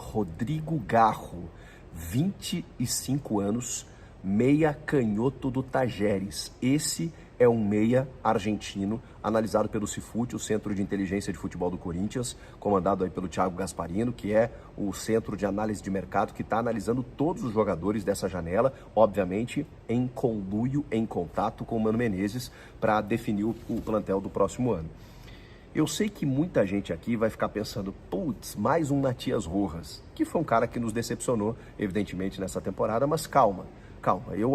Rodrigo Garro, 25 anos, meia canhoto do Tajeres. Esse é um meia argentino, analisado pelo Cifute, o Centro de Inteligência de Futebol do Corinthians, comandado aí pelo Thiago Gasparino, que é o centro de análise de mercado que está analisando todos os jogadores dessa janela, obviamente em conluio, em contato com o Mano Menezes, para definir o plantel do próximo ano. Eu sei que muita gente aqui vai ficar pensando, putz, mais um Matias Rojas, que foi um cara que nos decepcionou, evidentemente, nessa temporada, mas calma,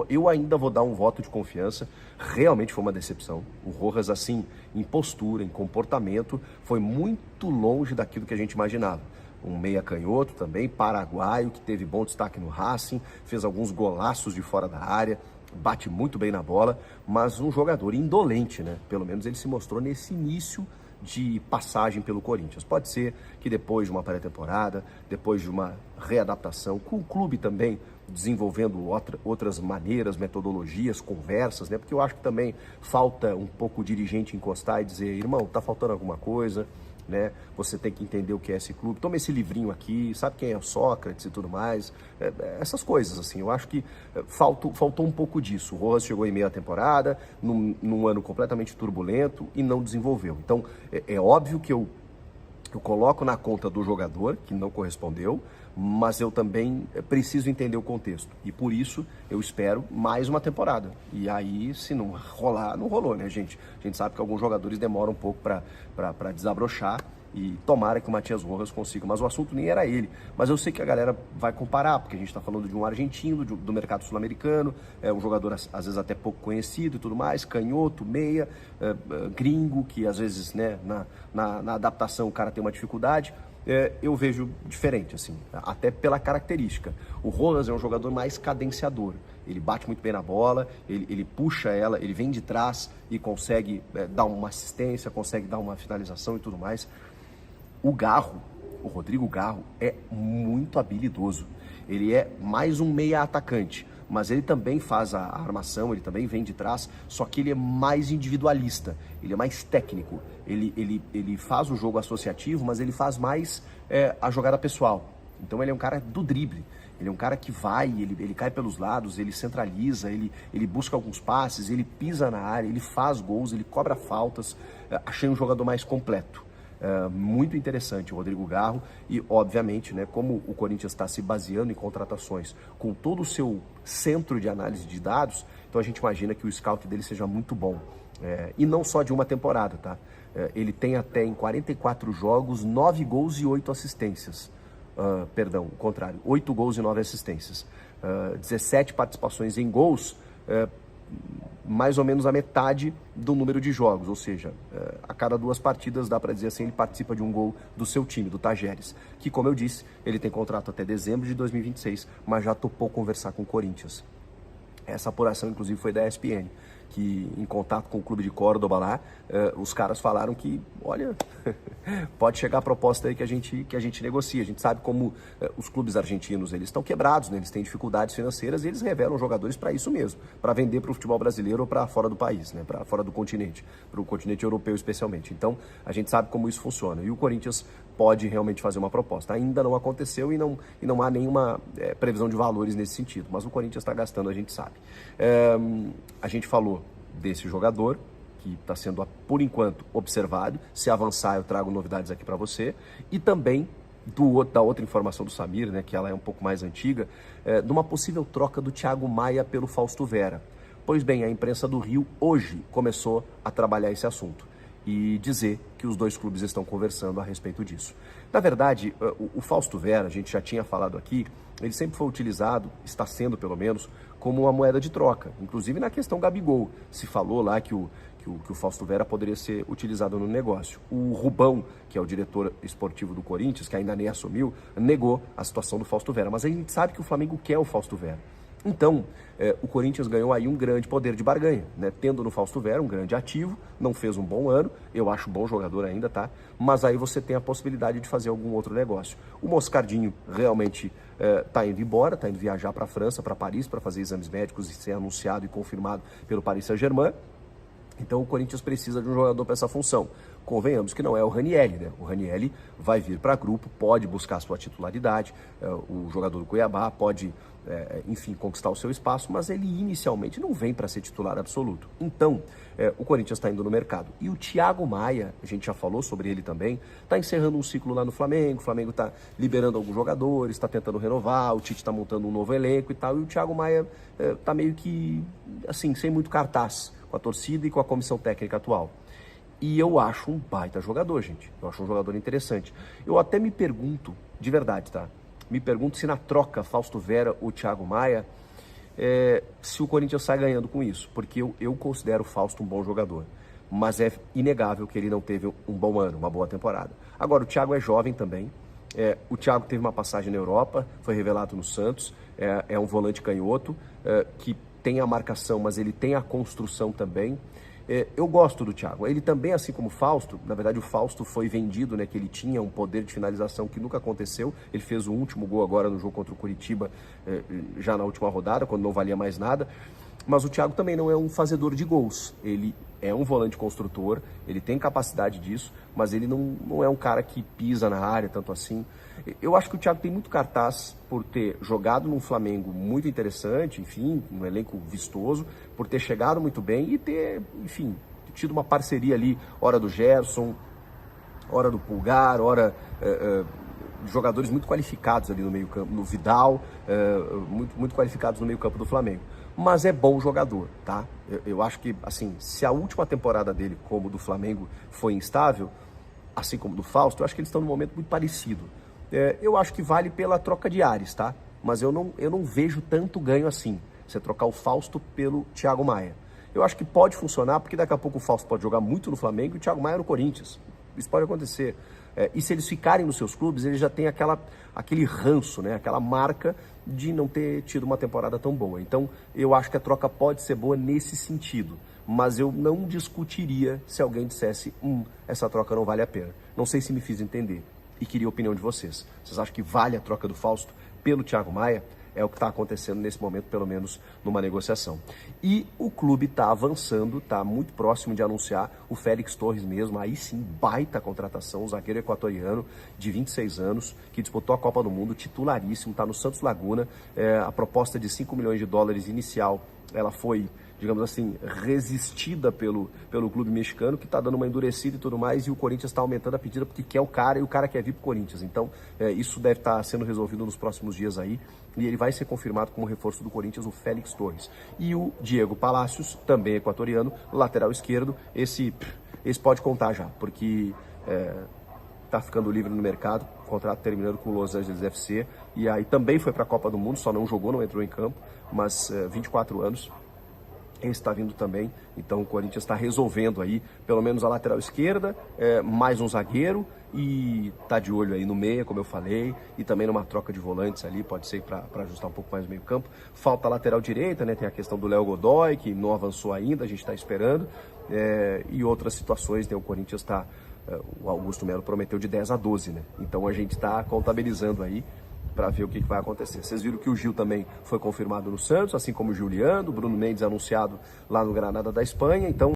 eu ainda vou dar um voto de confiança. Realmente foi uma decepção. O Rojas, assim, em postura, em comportamento, foi muito longe daquilo que a gente imaginava. Um meia canhoto também, paraguaio, que teve bom destaque no Racing, fez alguns golaços de fora da área, bate muito bem na bola, mas um jogador indolente, né? Pelo menos ele se mostrou nesse início de passagem pelo Corinthians. Pode ser que depois de uma pré-temporada, depois de uma readaptação, com o clube também desenvolvendo outras maneiras, metodologias, conversas, né? Porque eu acho que também falta um pouco o dirigente encostar e dizer, irmão, tá faltando alguma coisa, né? Você tem que entender o que é esse clube, toma esse livrinho aqui, sabe quem é o Sócrates e tudo mais, essas coisas, assim. Eu acho que faltou um pouco disso. O Rojas chegou em meia temporada, num ano completamente turbulento e não desenvolveu. Então, é óbvio que eu coloco na conta do jogador, que não correspondeu, mas eu também preciso entender o contexto. E por isso eu espero mais uma temporada. E aí, se não rolar, não rolou, né, gente? A gente sabe que alguns jogadores demoram um pouco para desabrochar, e tomara que o Matias Rojas consiga. Mas o assunto nem era ele. Mas eu sei que a galera vai comparar, porque a gente está falando de um argentino, do mercado sul-americano, um jogador às vezes até pouco conhecido e tudo mais, canhoto, meia, gringo, que às vezes, né, na adaptação o cara tem uma dificuldade. Eu vejo diferente, assim, até pela característica. O Rojas é um jogador mais cadenciador. Ele bate muito bem na bola, ele puxa ela, ele vem de trás e consegue dar uma assistência, consegue dar uma finalização e tudo mais. O Rodrigo Garro, é muito habilidoso. Ele é mais um meia atacante, mas ele também faz a armação, ele também vem de trás, só que ele é mais individualista, ele é mais técnico. Ele faz o jogo associativo, mas ele faz mais a jogada pessoal. Então ele é um cara do drible. Ele é um cara que vai, ele cai pelos lados, ele centraliza, ele busca alguns passes, ele pisa na área, ele faz gols, ele cobra faltas. Achei um jogador mais completo. Muito interessante o Rodrigo Garro e, obviamente, né, como o Corinthians está se baseando em contratações com todo o seu centro de análise de dados, então a gente imagina que o scout dele seja muito bom. E não só de uma temporada, tá? Ele tem até em 44 jogos 9 gols e 8 assistências. Perdão, o contrário, 8 gols e 9 assistências. 17 participações em gols, mais ou menos a metade do número de jogos, ou seja, a cada 2 partidas, dá para dizer assim, ele participa de um gol do seu time, do Tajeres, que, como eu disse, ele tem contrato até dezembro de 2026, mas já topou conversar com o Corinthians. Essa apuração, inclusive, foi da ESPN, que em contato com o clube de Córdoba lá, os caras falaram que, olha, pode chegar a proposta aí que a gente negocia. A gente sabe como os clubes argentinos, eles estão quebrados, né? Eles têm dificuldades financeiras e eles revelam jogadores para isso mesmo, para vender para o futebol brasileiro ou para fora do país, né? Para fora do continente, para o continente europeu especialmente. Então, a gente sabe como isso funciona. E o Corinthians pode realmente fazer uma proposta. Ainda não aconteceu e não há nenhuma previsão de valores nesse sentido, mas o Corinthians está gastando, a gente sabe. A gente falou desse jogador, que está sendo, por enquanto, observado. Se avançar, eu trago novidades aqui para você. E também da outra informação do Samir, né, que ela é um pouco mais antiga, de uma possível troca do Thiago Maia pelo Fausto Vera. Pois bem, a imprensa do Rio hoje começou a trabalhar esse assunto e dizer que os dois clubes estão conversando a respeito disso. Na verdade, o Fausto Vera, a gente já tinha falado aqui, ele sempre foi utilizado, está sendo pelo menos, como uma moeda de troca. Inclusive na questão Gabigol, se falou lá que o Fausto Vera poderia ser utilizado no negócio. O Rubão, que é o diretor esportivo do Corinthians, que ainda nem assumiu, negou a situação do Fausto Vera. Mas a gente sabe que o Flamengo quer o Fausto Vera. Então, o Corinthians ganhou aí um grande poder de barganha, né? Tendo no Fausto Vera um grande ativo, não fez um bom ano, eu acho bom jogador ainda, tá? Mas aí você tem a possibilidade de fazer algum outro negócio. O Moscardinho realmente está indo embora, está indo viajar para a França, para Paris, para fazer exames médicos e ser anunciado e confirmado pelo Paris Saint-Germain. Então o Corinthians precisa de um jogador para essa função. Convenhamos que não é o Ranieri, né? O Ranieri vai vir para grupo, pode buscar sua titularidade, o jogador do Cuiabá pode, enfim, conquistar o seu espaço, mas ele inicialmente não vem para ser titular absoluto. Então, o Corinthians está indo no mercado. E o Thiago Maia, a gente já falou sobre ele também, está encerrando um ciclo lá no Flamengo, o Flamengo está liberando alguns jogadores, está tentando renovar, o Tite está montando um novo elenco e tal, e o Thiago Maia está meio que, assim, sem muito cartaz com a torcida e com a comissão técnica atual. E eu acho um baita jogador, gente. Eu acho um jogador interessante. Eu até me pergunto, de verdade, tá? Me pergunto se na troca Fausto Vera ou Thiago Maia, se o Corinthians sai ganhando com isso. Porque eu considero o Fausto um bom jogador. Mas é inegável que ele não teve um bom ano, uma boa temporada. Agora, o Thiago é jovem também. O Thiago teve uma passagem na Europa, foi revelado no Santos. É um volante canhoto, que tem a marcação, mas ele tem a construção também. Eu gosto do Thiago. Ele também, assim como o Fausto, na verdade o Fausto foi vendido, né, que ele tinha um poder de finalização que nunca aconteceu. Ele fez o último gol agora no jogo contra o Curitiba, já na última rodada, quando não valia mais nada. Mas o Thiago também não é um fazedor de gols. Ele é um volante construtor, ele tem capacidade disso, mas ele não é um cara que pisa na área tanto assim. Eu acho que o Thiago tem muito cartaz por ter jogado num Flamengo muito interessante, enfim, um elenco vistoso, por ter chegado muito bem e ter, enfim, tido uma parceria ali, hora do Gerson, hora do Pulgar, hora jogadores muito qualificados ali no meio campo, no Vidal, muito qualificados no meio campo do Flamengo. Mas é bom jogador, tá? Eu acho que, assim, se a última temporada dele, como do Flamengo, foi instável, assim como do Fausto, eu acho que eles estão num momento muito parecido. Eu acho que vale pela troca de ares, tá? Mas eu não vejo tanto ganho assim, você trocar o Fausto pelo Thiago Maia. Eu acho que pode funcionar, porque daqui a pouco o Fausto pode jogar muito no Flamengo e o Thiago Maia no Corinthians. Isso pode acontecer. E se eles ficarem nos seus clubes, eles já têm aquele ranço, né? Aquela marca de não ter tido uma temporada tão boa. Então, eu acho que a troca pode ser boa nesse sentido. Mas eu não discutiria se alguém dissesse, essa troca não vale a pena. Não sei se me fiz entender. E queria a opinião de vocês. Vocês acham que vale a troca do Fausto pelo Thiago Maia? É o que está acontecendo nesse momento, pelo menos numa negociação. E o clube está avançando, está muito próximo de anunciar o Félix Torres mesmo, aí sim, baita contratação, o zagueiro equatoriano de 26 anos, que disputou a Copa do Mundo, titularíssimo, está no Santos Laguna. A proposta de 5 milhões de dólares inicial, ela foi, digamos assim, resistida pelo clube mexicano, que está dando uma endurecida e tudo mais, e o Corinthians está aumentando a pedida porque quer o cara e o cara quer vir para o Corinthians. Então, isso deve estar sendo resolvido nos próximos dias aí, e ele vai ser confirmado como reforço do Corinthians, o Félix Torres. E o Diego Palacios, também equatoriano, lateral esquerdo, esse pode contar já, porque está ficando livre no mercado, contrato terminando com o Los Angeles FC, e aí também foi para a Copa do Mundo, só não jogou, não entrou em campo, mas 24 anos. Esse está vindo também, então o Corinthians está resolvendo aí, pelo menos a lateral esquerda, mais um zagueiro, e tá de olho aí no meia, como eu falei, e também numa troca de volantes ali, pode ser para ajustar um pouco mais o meio campo. Falta a lateral direita, né? Tem a questão do Léo Godoy, que não avançou ainda, a gente está esperando, e outras situações, né? O Corinthians está, o Augusto Melo prometeu de 10 a 12, né? Então a gente está contabilizando aí, para ver o que vai acontecer. Vocês viram que o Gil também foi confirmado no Santos, assim como o Juliano, o Bruno Mendes anunciado lá no Granada da Espanha, então